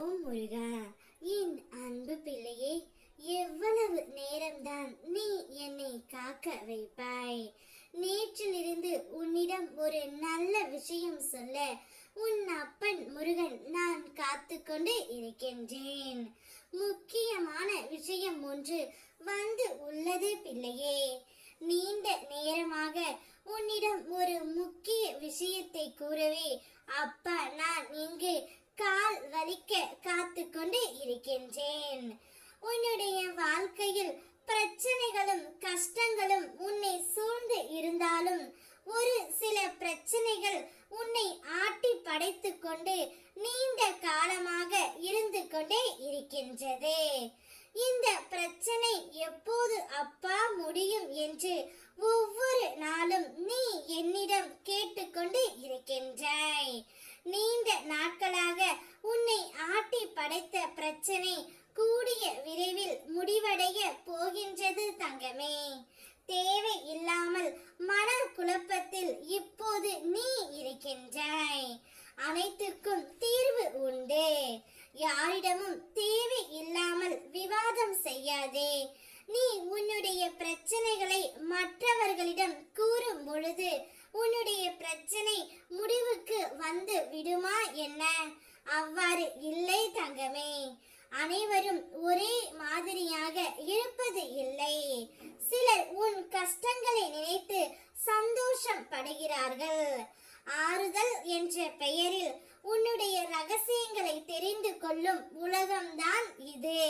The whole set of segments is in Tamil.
ஓம் முருகா, என் அன்பு பிள்ளையே, எவ்வளவு நேரம்தான் நீ என்னை காக்க வைப்பாய்? நேற்றிலிருந்து உன்னிடம் ஒரு நல்ல விஷயம் சொல்ல உன் அப்பன் முருகன் நான் காத்து கொண்டு இருக்கின்றேன். முக்கியமான விஷயம் ஒன்று வந்து உள்ளது பிள்ளையே. நீண்ட நேரமாக உன்னிடம் ஒரு முக்கிய விஷயத்தை கூறவே அப்பா நான் இங்கு கால் வலிக்க காத்து கொண்டு இருக்கின்றேன். உன்னுடைய வாழ்க்கையில் பிரச்சனைகளும் கஷ்டங்களும் உன்னை சூழ்ந்து இருந்தாலும் ஒரு சில பிரச்சனைகள் உன்னை ஆட்டி படைத்து கொண்டு நீண்ட காலமாக இருந்து கொண்டே இருக்கின்றது. இந்த பிரச்சனை எப்போது அப்பா முடியும் என்று ஒவ்வொரு நாளும் நீ என்னிடம் கேட்டுக்கொண்டு இருக்கின்றாய். நீண்ட நாட்களாக உன்னை ஆட்டி படைத்த பிரச்சனை கூடிய விரைவில் முடிவடைய போகின்றது தங்கமே. தேவை இல்லாமல் மன குழப்பத்தில் இப்போது நீ இருக்கின்றாய். அனைத்துக்கும் தீர்வு உண்டு. யாரிடமும் தேவை இல்லாமல் விவாதம் செய்யாதே. நீ உன்னுடைய பிரச்சனைகளை மற்றவர்களிடம் கூறும் பொழுது உன்னுடைய பிரச்சனை முடிவுக்கு வந்து விடுமா என்ன? அவ்வாறு இல்லை தங்கமே. அனைவரும் ஒரே மாதிரியாக இருப்பது இல்லை. சிலர் உன் கஷ்டங்களை நினைத்து சந்தோஷம் படுகிறார்கள். ஆறுதல் என்ற பெயரில் உன்னுடைய ரகசியங்களை தெரிந்து கொள்ளும் உலகம்தான் இது.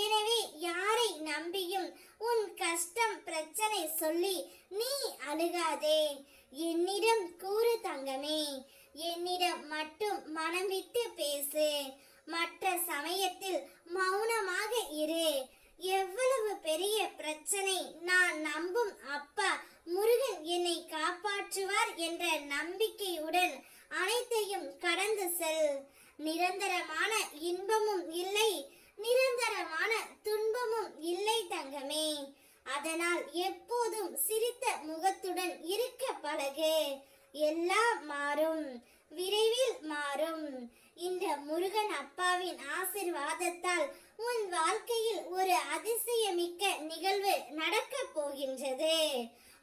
எனவே யாரை நம்பியும் உன் கஷ்டம் பிரச்சனை சொல்லி நீ அழுகாதே. என்னிடம் கூறு தங்கமே. என்னிடம் மட்டும் மனம் விட்டு பேசு. மற்ற சமயத்தில் மௌனமாக இரு. எவ்வளவு பெரிய பிரச்சனை, நான் நம்பும் அப்பா முருகன் என்னை காப்பாற்றுவார் என்ற நம்பிக்கையுடன் அனைத்தையும் கடந்து செல். நிரந்தரமான இன்பமும் இல்லை, நிரந்தரமான துன்பமும் இல்லை தங்கமே. அதனால் எப்போதும் சிரித்த முகத்துடன் இருக்க பழகு. எல்லாம் மாறும், விரைவில் மாறும். இந்த முருகன் அப்பாவின் ஆசீர்வாதத்தால் உன் வாழ்க்கையில் ஒரு அதிசயமிக்க நிகழ்வு நடக்க போகின்றது.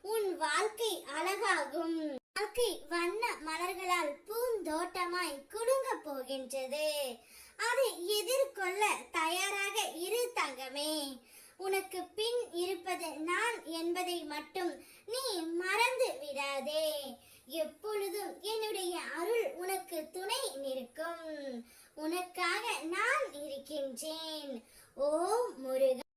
உன் வாழ்க்கை அழகாகும். வாழ்க்கை வண்ண மலர்களால் பூந்தோட்டமாய் குலுங்க போகின்றது. அதை எதிர்கொள்ள தயாராக இரு தங்கமே. உனக்கு பின் இருப்பது நான் என்பதை மட்டும் நீ மறந்து விடாதே. எப்பொழுதும் என்னுடைய அருள் உனக்கு துணை நிற்கும். உனக்காக நான் இருக்கின்றேன்.